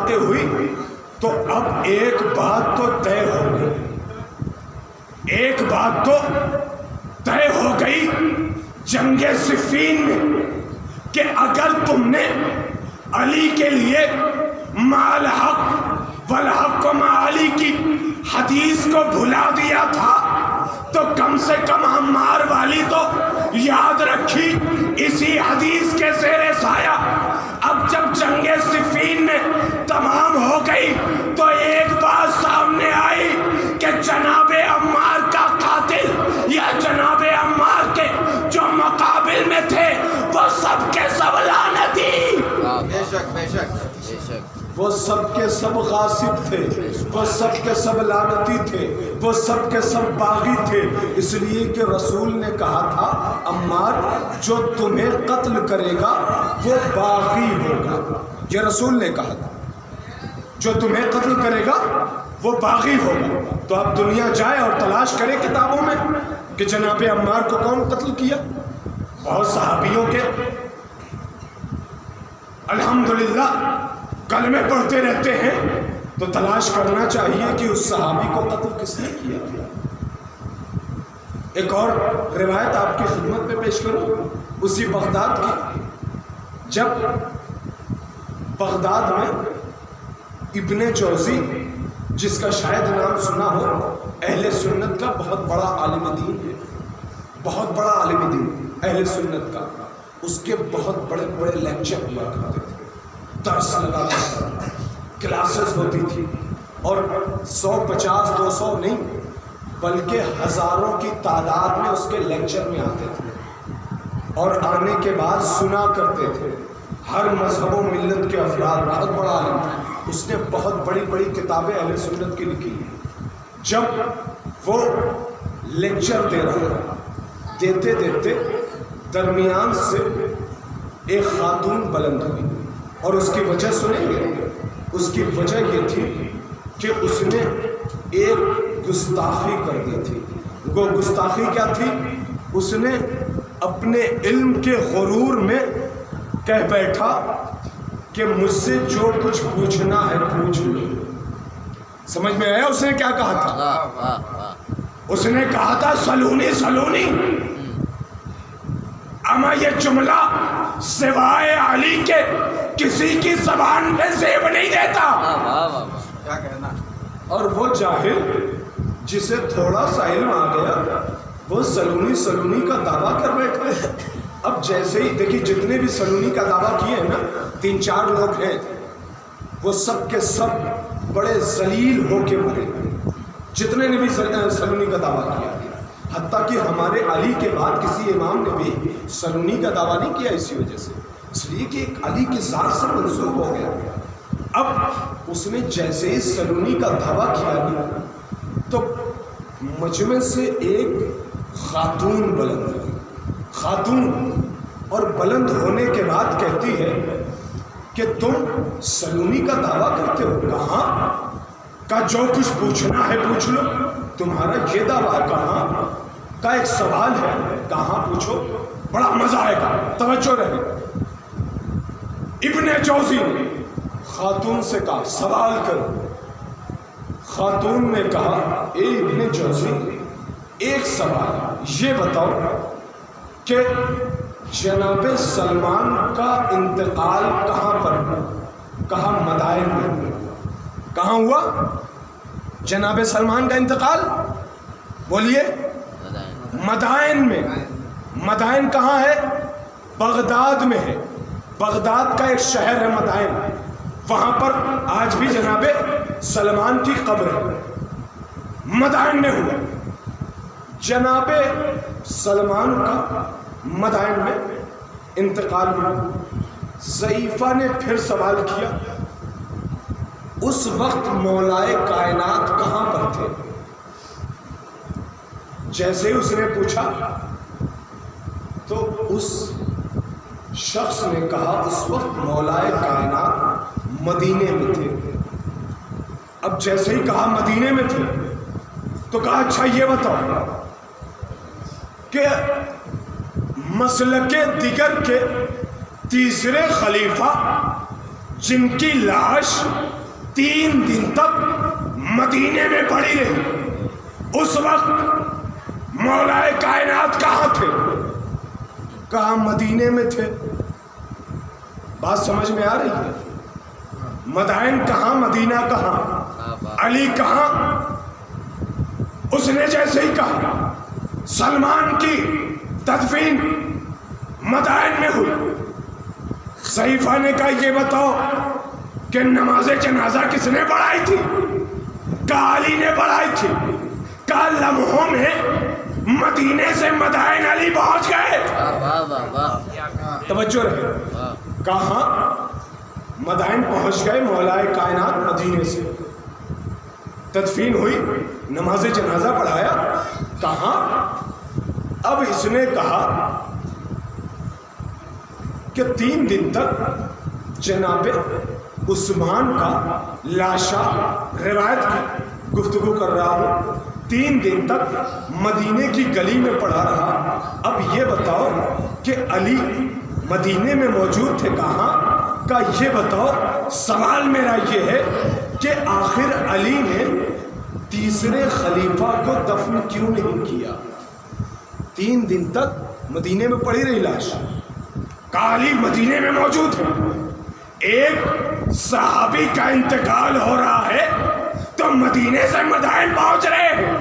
باتیں ہوئی تو اب ایک بات تو طے ہو گئی، ایک بات تو طے ہو گئی جنگ صفین میں کہ اگر تم نے علی کے لیے مال حق والحق و علی کی حدیث کو بھلا دیا تھا تو کم سے کم عمار والی تو یاد رکھی اسی حدیث کے زیر سایہ۔ اب جب جنگ صفین میں تمام ہو گئی تو ایک بات سامنے آئی کہ جناب عمار کا قاتل یا جناب عمار کے جو مقابل میں تھے وہ سب کے سب لعنتی، بے شک بے شک بے شک، وہ سب کے سب غاصب تھے، وہ سب کے سب لعنتی تھے، وہ سب کے سب باغی تھے، اس لیے کہ رسول نے کہا تھا عمار جو تمہیں قتل کرے گا وہ باغی ہوگا، یہ رسول نے کہا تھا جو تمہیں قتل کرے گا وہ باغی ہوگا۔ تو اب دنیا جائے اور تلاش کرے کتابوں میں کہ جناب عمار کو کون قتل کیا، بہت صحابیوں کے الحمدللہ کلمے پڑھتے رہتے ہیں، تو تلاش کرنا چاہیے کہ اس صحابی کو قتل کس نے کیا۔ ایک اور روایت آپ کی خدمت میں پیش کروں اسی بغداد کی، جب بغداد میں ابن جوزی جس کا شاید نام سنا ہو، اہل سنت کا بہت بڑا عالم دین ہے، بہت بڑا عالم دین اہل سنت کا، اس کے بہت بڑے بڑے لیکچر ہوا کرتے تھے، درس لگاتا تھا، کلاسز ہوتی تھی، اور 150 200 نہیں بلکہ ہزاروں کی تعداد میں اس کے لیکچر میں آتے تھے، اور آنے کے بعد سنا کرتے تھے، ہر مذہب و ملت کے افراد، بہت بڑا عالم تھا، اس نے بہت بڑی بڑی کتابیں اہل سنت کی لکھی ہیں۔ جب وہ لیکچر دے رہا تھا، دیتے دیتے درمیان سے ایک خاتون بلند ہوئی، اور اس کی وجہ سنیں گے، اس کی وجہ یہ تھی کہ اس نے ایک گستاخی کر دی تھی۔ وہ گستاخی کیا تھی؟ اس نے اپنے علم کے غرور میں کہہ بیٹھا کہ مجھ سے جو کچھ پوچھنا ہے پوچھ لو۔ سمجھ میں آیا اس نے کیا کہا تھا؟ اس نے کہا تھا سلونی سلونی، اما یہ جملہ سوائے علی کے کسی کی زبان پہ زیب نہیں دیتا۔ کیا کہنا؟ اور وہ جاہل جسے تھوڑا سا علم آ گیا وہ سلونی سلونی کا دعویٰ کر بیٹھا۔ اب جیسے ہی دیکھیے جتنے بھی سلونی کا دعویٰ کیے ہیں نا، 3-4 لوگ ہیں، وہ سب کے سب بڑے ذلیل ہو کے مرے، جتنے نے بھی سلونی کا دعویٰ کیا، حتیٰ کہ ہمارے علی کے بعد کسی امام نے بھی سلونی کا دعویٰ نہیں کیا اسی وجہ سے، اس لیے کہ ایک علی کی ذات سے منسوب ہو گیا۔ اب اس نے جیسے ہی سلونی کا دعویٰ کیا نا تو مجمع سے ایک خاتون بلند ہوئی، خاتون، اور بلند ہونے کے بعد کہتی ہے کہ تم سلونی کا دعویٰ کرتے ہو؟ کہاں کا جو کچھ پوچھنا ہے پوچھ لو، تمہارا یہ دعویٰ کہاں کا ایک سوال ہے، کہاں پوچھو، بڑا مزہ آئے گا، توجہ رہے۔ ابن جوزی نے خاتون سے کہا سوال کرو۔ خاتون نے کہا اے ابن جوزی ایک سوال، یہ بتاؤ کہ جناب سلمان کا انتقال کہاں پر ہوا؟ کہاں؟ مدائن میں۔ کہاں ہوا جناب سلمان کا انتقال؟ بولیے۔ مدائن میں۔ مدائن کہاں ہے؟ بغداد میں ہے، بغداد کا ایک شہر ہے مدائن، وہاں پر آج بھی جناب سلمان کی قبر ہے، مدائن میں ہوا۔ جناب سلمان کا مدائن میں انتقال ہوا۔ ضعیفہ نے پھر سوال کیا اس وقت مولائے کائنات کہاں پر تھے؟ جیسے اس نے پوچھا تو اس شخص نے کہا اس وقت مولائے کائنات مدینے میں تھے۔ اب جیسے ہی کہا مدینے میں تھے تو کہا اچھا یہ بتاؤ کہ مسلک دیگر کے تیسرے خلیفہ جن کی لاش 3 دن تک مدینے میں پڑی رہی، اس وقت مولا کائنات کہاں تھے؟ کہاں؟ مدینے میں تھے۔ بات سمجھ میں آ رہی ہے؟ مدائن کہاں، مدینہ کہاں، علی کہاں؟ اس نے جیسے ہی کہا سلمان کی تدفین مدائن میں ہوئی، صحیفہ نے کہا یہ بتاؤ کہ نماز جنازہ کس نے پڑھائی تھی؟ کہا علی نے پڑھائی تھی۔ کہا لمحوں میں مدینے سے مدائن علی پہنچ گئے۔ توجہ رہے، کہاں؟ مدائن پہنچ گئے، مولا کائنات مدینے سے تدفین ہوئی، نماز جنازہ پڑھایا۔ کہاں؟ اب اس نے کہا کہ 3 دن تک جناب عثمان کا لاشا، روایت کی گفتگو کر رہا ہوں، 3 دن تک مدینے کی گلی میں پڑا رہا۔ اب یہ بتاؤ کہ علی مدینے میں موجود تھے کہاں؟ کا یہ بتاؤ۔ سوال میرا یہ ہے کہ آخر علی نے تیسرے خلیفہ کو دفن کیوں نہیں کیا؟ 3 دن تک مدینے میں پڑی رہی لاش، کہا علی مدینے میں موجود ہے۔ ایک صحابی کا انتقال ہو رہا ہے تو مدینے سے مدائن پہنچ رہے ہیں،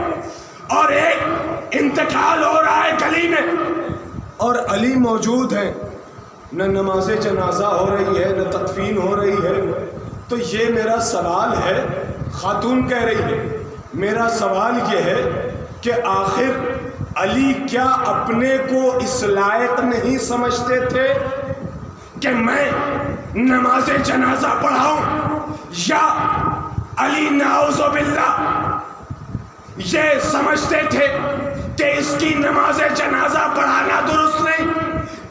اور ایک انتقال ہو رہا ہے گلی میں اور علی موجود ہیں، نہ نماز جنازہ ہو رہی ہے نہ تدفین ہو رہی ہے۔ تو یہ میرا سوال ہے، خاتون کہہ رہی ہے، میرا سوال یہ ہے کہ آخر علی کیا اپنے کو اس لائق نہیں سمجھتے تھے کہ میں نماز جنازہ پڑھاؤں؟ یا علی نعوذ باللہ یہ سمجھتے تھے کہ اس کی نماز جنازہ پڑھانا درست نہیں،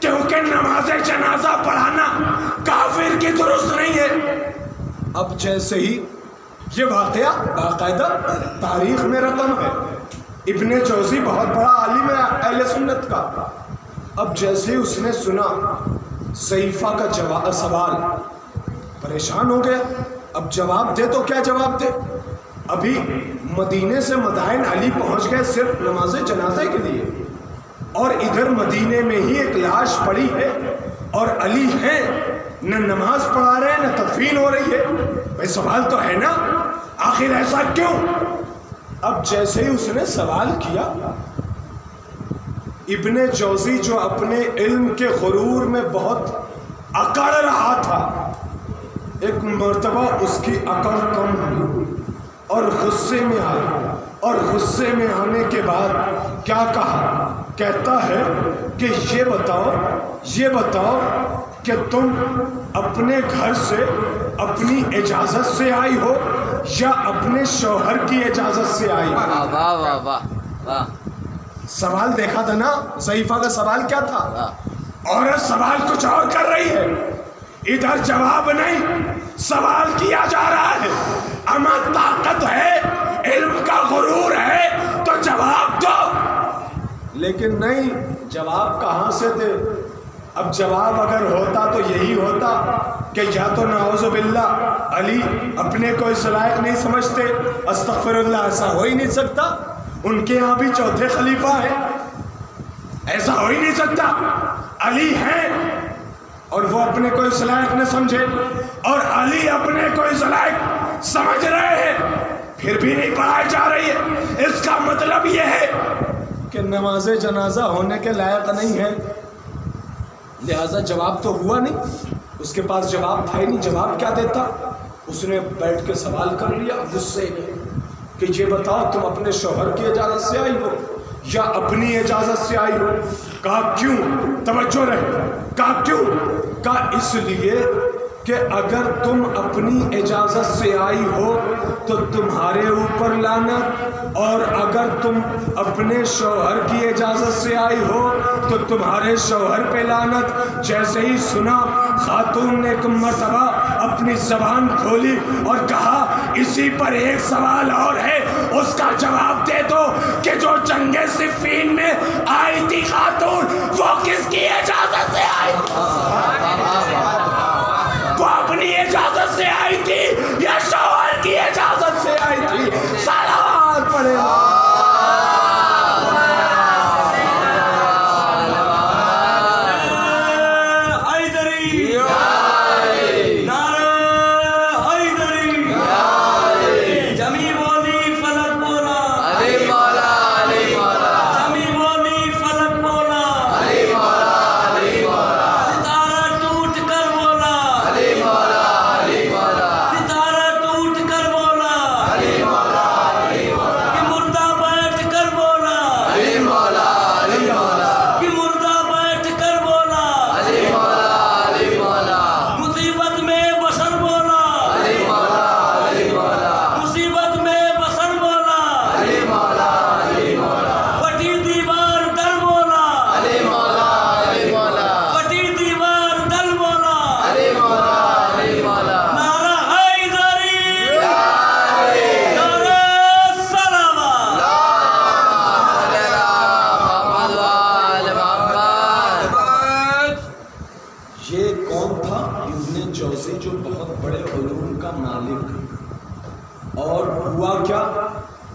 کیونکہ نماز جنازہ پڑھانا کافر کی درست نہیں ہے؟ اب جیسے ہی یہ واقعہ باقاعدہ تاریخ میں رقم ہے، ابن جوزی بہت بڑا عالم ہے اہل سنت کا، اب جیسے ہی اس نے سنا صحیفہ کا سوال، پریشان ہو گیا۔ اب جواب دے تو کیا جواب دے؟ ابھی مدینے سے مدائن علی پہنچ گئے صرف نماز جنازے کے لیے، اور ادھر مدینے میں ہی ایک لاش پڑی ہے اور علی ہیں، نہ نماز پڑھا رہے ہیں نہ تدفین ہو رہی ہے۔ بھائی سوال تو ہے نا، آخر ایسا کیوں؟ اب جیسے ہی اس نے سوال کیا، ابن جوزی جو اپنے علم کے غرور میں بہت اکڑ رہا تھا، ایک مرتبہ اس کی اکڑ کم ہوئی اور غصے میں آیا، اور غصے میں آنے کے بعد کیا کہا؟ کہتا ہے کہ یہ بتاؤ کہ تم اپنے گھر سے اپنی اجازت سے آئی ہو یا اپنے شوہر کی اجازت سے آئی ہو؟ واہ واہ واہ واہ۔ سوال دیکھا تھا نا، صحیفہ کا سوال کیا تھا؟ عورت سوال کچھ اور کر رہی ہے، ادھر جواب نہیں، سوال کیا جا رہا ہے۔ اما طاقت ہے، علم کا غرور ہے تو جواب دو، لیکن نہیں، جواب کہاں سے دے؟ اب جواب اگر ہوتا تو یہی ہوتا کہ یا تو نعوذ باللہ علی اپنے کو اس لائق نہیں سمجھتے، استغفر اللہ، ایسا ہو ہی نہیں سکتا، ان کے یہاں بھی چوتھے خلیفہ ہیں، ایسا ہو ہی نہیں سکتا، علی ہیں اور وہ اپنے کو اس لائق نہ سمجھے، اور علی اپنے کو اس لائق سمجھ رہے ہیں، پھر بھی نہیں پڑھائی جا رہی ہے۔ اس کا مطلب یہ ہے کہ نماز جنازہ ہونے کے لائق نہیں ہے، لہذا جواب تو ہوا نہیں، اس کے پاس جواب تھا ہی نہیں، جواب کیا دیتا؟ اس نے بیٹھ کے سوال کر لیا غصے میں کہ یہ بتاؤ تم اپنے شوہر کی اجازت سے آئی ہو یا اپنی اجازت سے آئی ہو؟ کہا کیوں؟ توجہ رہے، کہا کیوں؟ کہا اس لیے کہ اگر تم اپنی اجازت سے آئی ہو تو تمہارے اوپر لعنت، اور اگر تم اپنے شوہر کی اجازت سے آئی ہو تو تمہارے شوہر پہ لعنت۔ جیسے ہی سنا، خاتون نے ایک مرتبہ اپنی زبان کھولی اور کہا اسی پر ایک سوال اور ہے، اس کا جواب دے دو کہ جو جنگ صفین میں آئی تھی خاتون، وہ کس کی اجازت سے آئی؟ وہ اپنی اجازت سے آئی تھی یا شوہر کی اجازت سے آئی تھی؟ صلوات پڑھے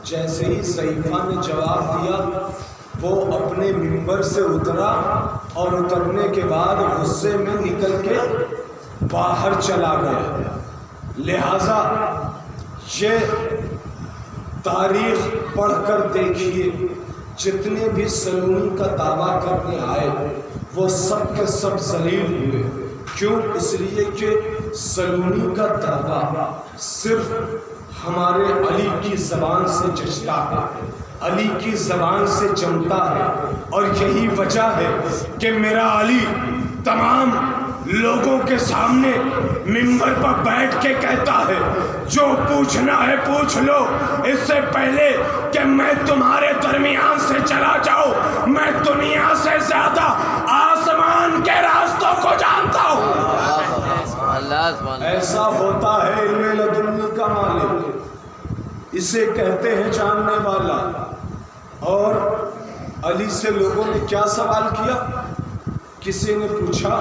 جیسے ہی صحیفہ نے جواب دیا وہ اپنے منبر سے اترا اور اترنے کے بعد غصے میں نکل کے باہر چلا گیا۔ لہذا یہ تاریخ پڑھ کر دیکھیے جتنے بھی سلونی کا دعویٰ کرنے آئے وہ سب کے سب ذلیل ہوئے۔ کیوں؟ اس لیے کہ سلونی کا دعویٰ صرف ہمارے علی کی زبان سے جچتا ہے، علی کی زبان سے جمتا ہے، اور یہی وجہ ہے کہ میرا علی تمام لوگوں کے سامنے منبر پر بیٹھ کے کہتا ہے جو پوچھنا ہے پوچھ لو، اس سے پہلے کہ میں تمہارے درمیان سے چلا جاؤں میں دنیا سے زیادہ آسمان کے راستوں کو جانتا ہوں۔ ایسا ہوتا ہے علم لدنی کا مالک، اسے کہتے ہیں جاننے والا۔ اور علی سے لوگوں نے کیا سوال کیا؟ کسی نے پوچھا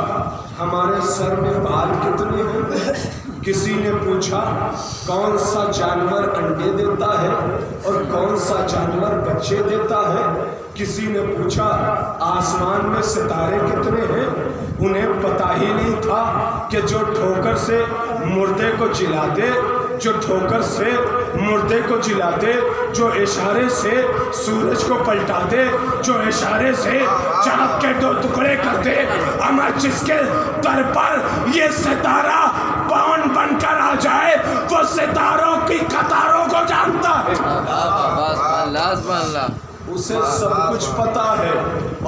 ہمارے سر میں بال کتنے ہیں، کسی نے پوچھا کون سا جانور انڈے دیتا ہے اور کون سا جانور بچے دیتا ہے، کسی نے پوچھا آسمان میں ستارے کتنے ہیں۔ انہیں پتہ ہی نہیں تھا کہ جو ٹھوکر سے مردے کو جلاتے، جو ٹھوکر سے مردے کو جلاتے، جو اشارے سے سورج کو پلٹاتے، جو اشارے سے چاند کے دو ٹکڑے کرتے، اگر جس کے در پر یہ ستارہ پون بن کر آ جائے وہ ستاروں کی قطاروں کو جانتا ہے۔ اسے سب کچھ پتا ہے،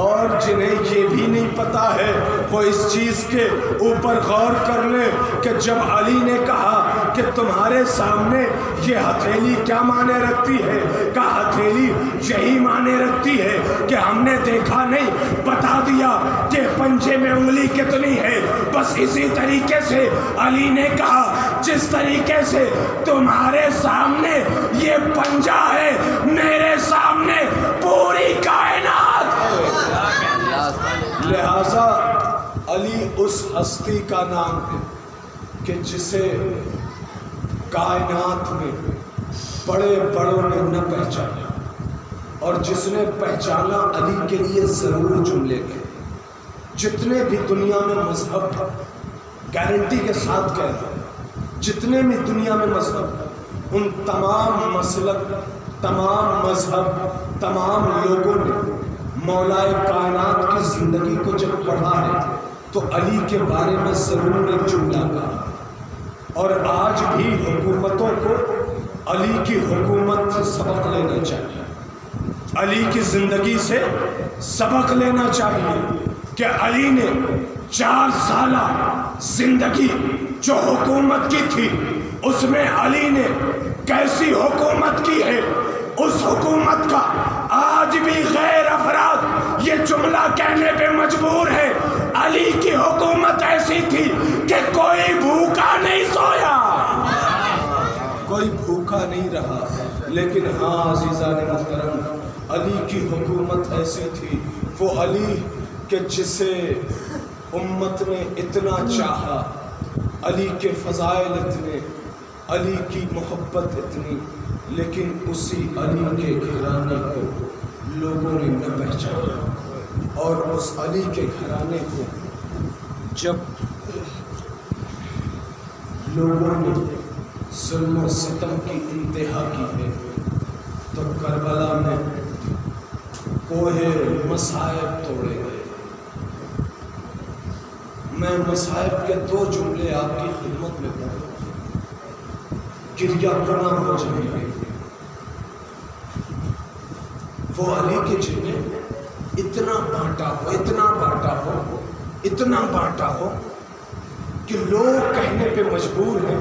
اور جنہیں یہ بھی نہیں پتا ہے وہ اس چیز کے اوپر غور کر لیں کہ جب علی نے کہا کہ تمہارے سامنے یہ ہتھیلی کیا معنی رکھتی ہے، کہا ہتھیلی یہی معنی رکھتی ہے کہ ہم نے دیکھا نہیں، بتا دیا کہ پنجے میں انگلی کتنی ہے۔ بس اسی طریقے سے علی نے کہا جس طریقے سے تمہارے سامنے یہ پنجہ ہے میرے سامنے پوری کائنات ہے۔ لہذا علی اس ہستی کا نام ہے کہ جسے کائنات میں بڑے بڑوں نے نہ پہچانا، اور جس نے پہچانا علی کے لیے ضرور جملے گئے۔ جتنے بھی دنیا میں مذہب، گارنٹی کے ساتھ کہہ رہا ہوں، جتنے بھی دنیا میں مذہب، ان تمام مسلک، تمام مذہب، تمام لوگوں نے مولا کائنات کی زندگی کو جب پڑھا ہے تو علی کے بارے میں ضرور ایک جملہ کہا۔ اور آج بھی حکومتوں کو علی کی حکومت سے سبق لینا چاہیے، علی کی زندگی سے سبق لینا چاہیے کہ علی نے 4 سالہ زندگی جو حکومت کی تھی اس میں علی نے کیسی حکومت کی ہے۔ اس حکومت کا آج بھی غیر افراد یہ جملہ کہنے پہ مجبور ہے، علی کی حکومت ایسی تھی کہ کوئی بھوکا نہیں سویا، کوئی بھوکا نہیں رہا۔ لیکن ہاں عزیزان محترم، علی کی حکومت ایسی تھی، وہ علی کہ جسے امت نے اتنا چاہا علی کے فضائل اتنے، علی کی محبت اتنی، لیکن اسی علی کے گھرانے کو لوگوں نے نہ پہچانا، اور اس علی کے گھرانے کو جب لوگوں نے ظلم و ستم کی انتہا کی ہے تو کربلا میں کوہ مصائب توڑے گئے۔ میں مصائب کے 2 جملے آپ کی خدمت میں پڑھوں، گریہ کناں ہو جائیں گے۔ وہ علی کے جن نے اتنا بانٹا ہو، اتنا بانٹا ہو، اتنا بانٹا ہو کہ لوگ کہنے پہ مجبور ہیں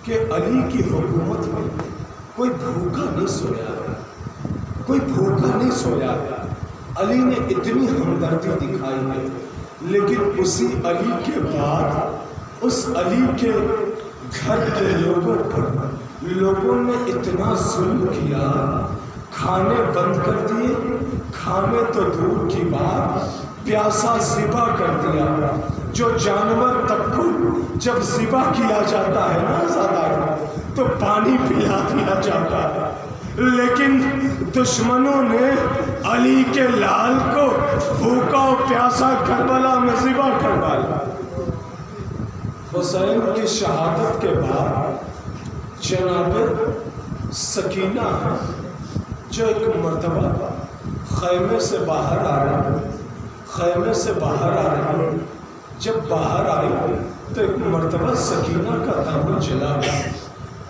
کہ علی کی حکومت میں کوئی بھوکا نہیں سویا، کوئی بھوکا نہیں سویا۔ علی نے اتنی ہمدردی دکھائی ہے، لیکن اسی علی کے بعد اس علی کے گھر کے لوگوں پر لوگوں نے اتنا ظلم کیا، کھانے بند کر دیے، کھانے تو دور کی بات، پیاسا ذبح کر دیا۔ جو جانور تک کو جب ذبح کیا جاتا ہے نا زیادہ تو پانی پلا دیا جاتا ہے، لیکن دشمنوں نے علی کے لال کو بھوکا و پیاسا کربلا میں ذبح کروایا۔ حسین کی شہادت کے بعد جناب سکینہ جو ایک مرتبہ خیمے سے باہر آ رہی، خیمے سے باہر آ رہی، جب باہر آئی تو ایک مرتبہ سکینہ کا دامن جلا گیا۔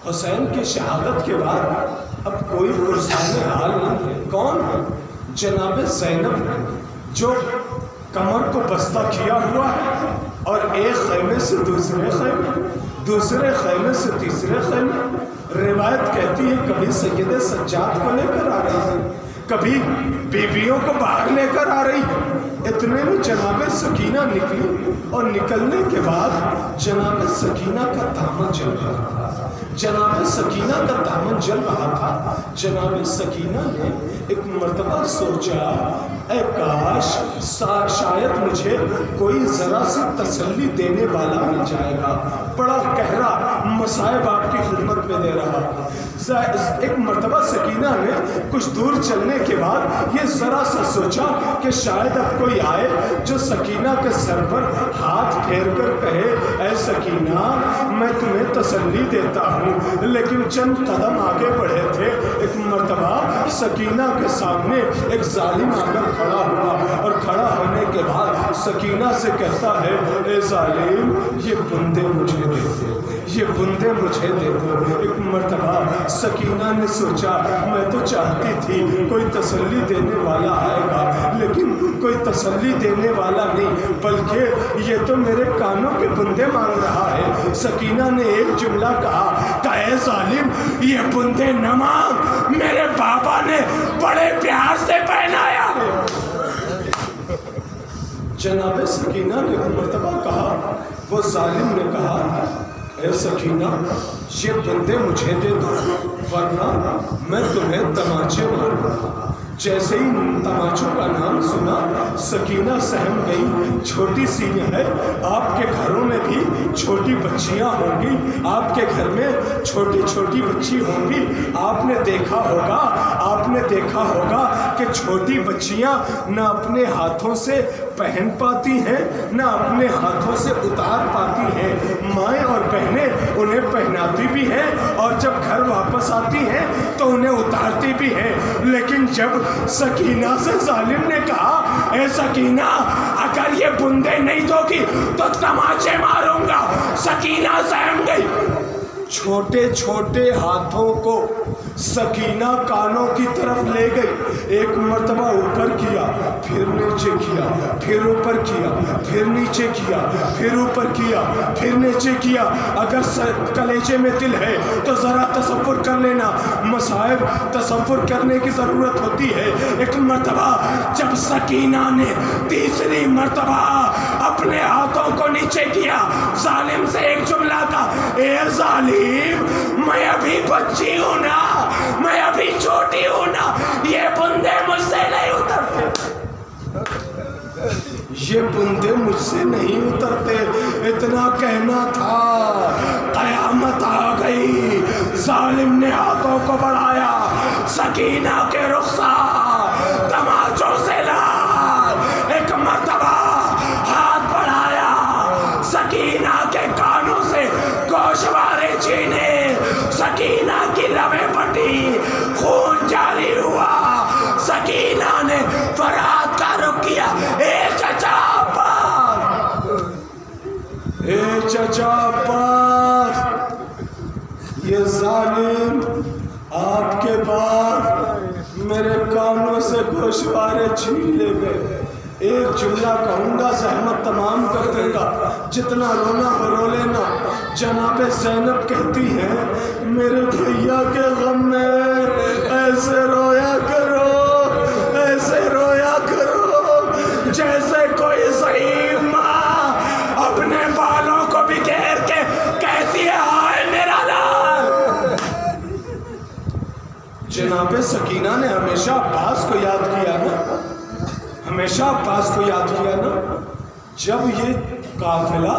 حسین کی شہادت کے بعد اب کوئی پرسان حال نہیں ہے۔ کون ہے؟ جناب زینب، جو کمر کو بستہ کیا ہوا ہے اور ایک خیمے سے دوسرے خیمے، دوسرے خیمے سے تیسرے خیمے۔ روایت کہتی ہے کبھی سید سجاد کو لے کر آ رہی ہے، کبھی بیویوں کو باہر لے کر آ رہی ہے۔ اتنے میں جناب سکینہ نکلی، اور نکلنے کے بعد جناب سکینہ کا دامن جل رہا تھا، جناب سکینہ کا دامن جل رہا تھا۔ جناب سکینہ نے ایک مرتبہ سوچا، اے کاش شاید مجھے کوئی ذرا سی تسلی دینے والا مل جائے گا۔ بڑا گہرا مصائب آپ کی خدمت میں دے رہا۔ ایک مرتبہ سکینہ نے کچھ دور چلنے کے بعد یہ ذرا سا سوچا کہ شاید اب کوئی آئے جو سکینہ کے سر پر ہاتھ پھیر کر کہے، اے سکینہ میں تمہیں تسلی دیتا ہوں۔ لیکن چند قدم آگے بڑھے تھے، ایک مرتبہ سکینہ کے سامنے ایک ظالم آ کر کھڑا ہوا، اور کھڑا ہونے کے بعد سکینہ سے کہتا ہے، اے ظالم یہ بندے مجھے دے دو، یہ بندے مجھے دے دو۔ ایک مرتبہ سکینہ نے سوچا، میں تو چاہتی تھی کوئی تسلی دینے والا آئے گا، لیکن کوئی تسلی دینے والا نہیں، بلکہ یہ تو میرے کانوں کے بندے مانگ رہا ہے۔ سکینہ نے ایک جملہ کہا کہ اے ظالم یہ بندے نہ مانگ، میرے بابا نے بڑے پیار سے پہنایا ہے۔ جناب سکینہ نے ایک مرتبہ کہا، وہ ظالم نے کہا، اے سکینہ یہ بندے مجھے دے دو ورنہ میں تمہیں تماچے ماروں گا۔ جیسے ہی تماچوں کا نام سنا سکینہ سہم گئی۔ چھوٹی سی ہے، آپ کے گھروں میں بھی چھوٹی بچیاں ہوں گی، آپ کے گھر میں چھوٹی چھوٹی بچی ہوں گی۔ آپ نے دیکھا ہوگا کہ چھوٹی بچیاں نہ اپنے ہاتھوں سے پہن پاتی ہیں نہ اپنے ہاتھوں سے اتار پاتی ہیں۔ مائیں اور بہنیں انہیں پہناتی بھی ہیں اور جب گھر واپس آتی ہیں تو انہیں اتارتی بھی ہیں، لیکن جب سکینہ سے ظالم نے کہا، اے سکینہ اگر یہ بندے نہیں دو گی تو تماچے ماروں گا، سکینہ سہم گئی۔ چھوٹے چھوٹے ہاتھوں کو سکینہ کانوں کی طرف لے گئی، ایک مرتبہ اوپر کیا، پھر نیچے کیا، پھر اوپر کیا، پھر نیچے کیا، پھر اوپر کیا، پھر نیچے کیا۔ اگر کلیجے میں دل ہے تو ذرا تصور کر لینا، مصائب تصور کرنے کی ضرورت ہوتی ہے۔ ایک مرتبہ جب سکینہ نے تیسری مرتبہ اپنے ہاتھوں کو نیچے کیا، ظالم سے ایک جملہ کا، اے ظالم میں ابھی بچی ہوں نا، میں ابھی چھوٹی ہوں نا، یہ بندے مجھ سے نہیں اترتے، یہ بندے مجھ سے نہیں اترتے۔ اتنا کہنا تھا ظالم نے ہاتھوں کو بڑھایا، سکینہ کے رخسار تماچوں سے لال، ایک مرتبہ ہاتھ بڑھایا، سکینہ کے کانوں سے گوشوارے چھینے، سکینہ کی لبیں پھٹی، خون جاری ہوا، سکینہ نے فرات کا رخ کیا، اے چچا عباس، اے چچا عباس، یہ ظالم آپ کے بعد میرے کانوں سے گوشوارے چھین لے گئے، ایک جملہ کہوں گا زحمت تمام کر دے گا، جتنا رونا ہو رو لینا۔ جناب زینب کہتی ہیں میرے بھیا کے غم میں ایسے رویا کرو، ایسے رویا کرو جیسے کوئی ضعیف ماں اپنے بالوں کو بکھیر کے کہتی ہے ہائے میرا لال۔ جناب سکینہ نے ہمیشہ عباس کو یاد کیا نا، ہمیشہ عباس کو یاد کیا نا۔ جب یہ قافلہ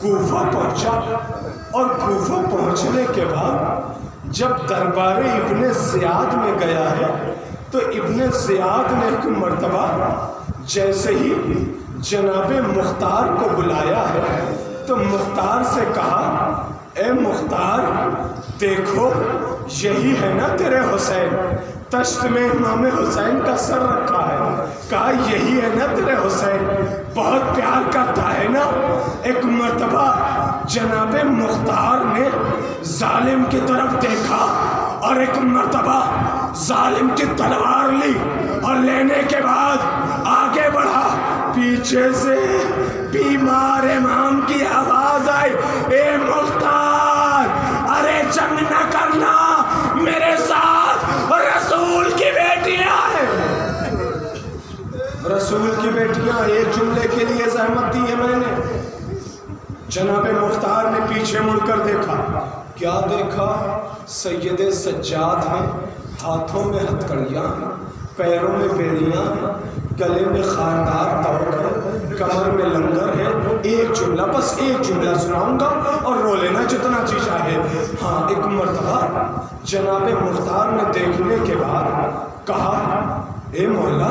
کوفہ پہنچا اور کوفہ پہنچنے کے بعد جب دربار ابن زیاد میں گیا ہے تو ابن زیاد نے ایک مرتبہ جیسے ہی جناب مختار کو بلایا ہے تو مختار سے کہا اے مختار دیکھو یہی ہے نا تیرے حسین، تشت میں امام حسین کا سر رکھا ہے، کہا یہی ہے نا تیرے حسین، بہت پیار کرتا ہے نا۔ ایک مرتبہ جناب مختار نے ظالم کی طرف دیکھا اور ایک مرتبہ ظالم کی تلوار لی اور لینے کے بعد آگے بڑھا، پیچھے سے بیمار امام کی آواز آئی اے مختار ارے جنگ نہ کرنا میرے ساتھ، رسول کی بیٹیاں ہیں، رسول کی بیٹیاں۔ ایک جملے کے لیے زحمت دی ہے میں نے۔ جناب مختار نے پیچھے مڑ کر دیکھا، کیا دیکھا؟ سید سجاد ہیں، ہاتھوں میں ہتھکڑیاں ہیں، پیروں میں بیڑیاں ہیں، گلے میں خاردار توق ہے، کمر میں لنگر ہے۔ ایک جملہ، بس ایک جملہ سناؤں گا اور رو لینا جتنا جی چاہے۔ ہاں ایک مرتبہ جناب مختار نے دیکھنے کے بعد کہا اے مولا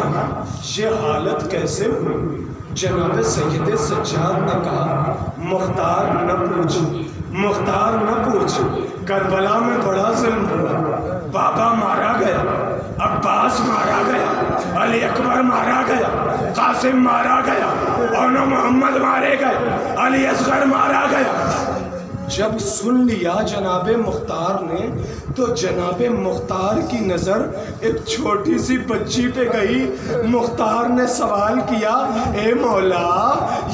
یہ حالت کیسے ہوئی؟ جناب سید سجاد نے کہا مختار نہ پوچھ، مختار نہ پوچھ، کربلا میں بڑا ظلم ہوا، بابا مارا گیا، عباس مارا گیا، علی اکبر مارا گیا، قاسم مارا گیا، اور محمد مارے گئے، علی اصغر مارا گیا۔ جب سن لیا جناب مختار نے تو جناب مختار کی نظر ایک چھوٹی سی بچی پہ گئی۔ مختار نے سوال کیا اے مولا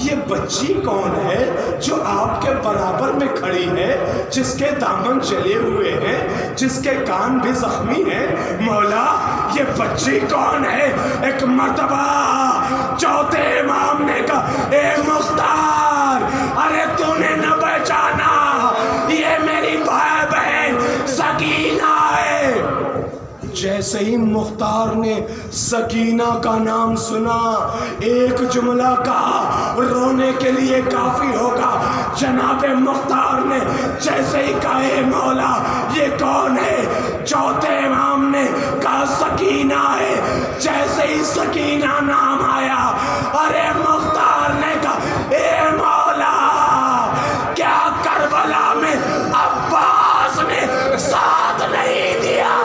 یہ بچی کون ہے جو آپ کے برابر میں کھڑی ہے، جس کے دامن جلے ہوئے ہیں، جس کے کان بھی زخمی ہیں؟ مولا یہ بچی کون ہے؟ ایک مرتبہ چوتھے امام نے کہا اے مختار ارے تو نے نہ پہچانا، یہ میری بھائی بہن سکینہ ہے۔ جیسے ہی مختار نے سکینہ کا نام سنا ایک جملہ کہا رونے کے لیے کافی ہوگا۔ جناب مختار نے جیسے ہی کہا اے مولا یہ کون ہے؟ چوتھے امام نے کہا سکینہ ہے۔ جیسے ہی سکینہ نام آیا ارے مختار نے کہا اے مولا کیا کربلا میں عباس نے ساتھ نہیں دیا؟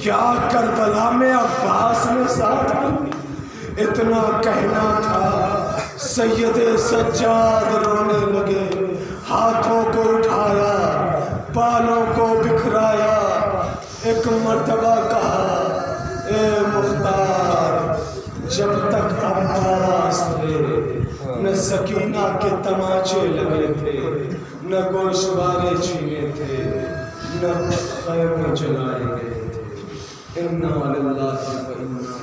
کیا کربلا میں عباس نے ساتھ نہیں؟ اتنا کہنا تھا سید سجاد رونے لگے، ہاتھوں کو اٹھایا، بالوں کو بکھرایا، ایک مرتبہ کہا اے مختار جب تک عباس تھے نہ سکینہ کے تماچے لگے تھے، نہ گوشوارے چھینے تھے، نہ خیمے جلائے گئے تھے۔ اِنَّا لِلَّهِ وَإِنَّا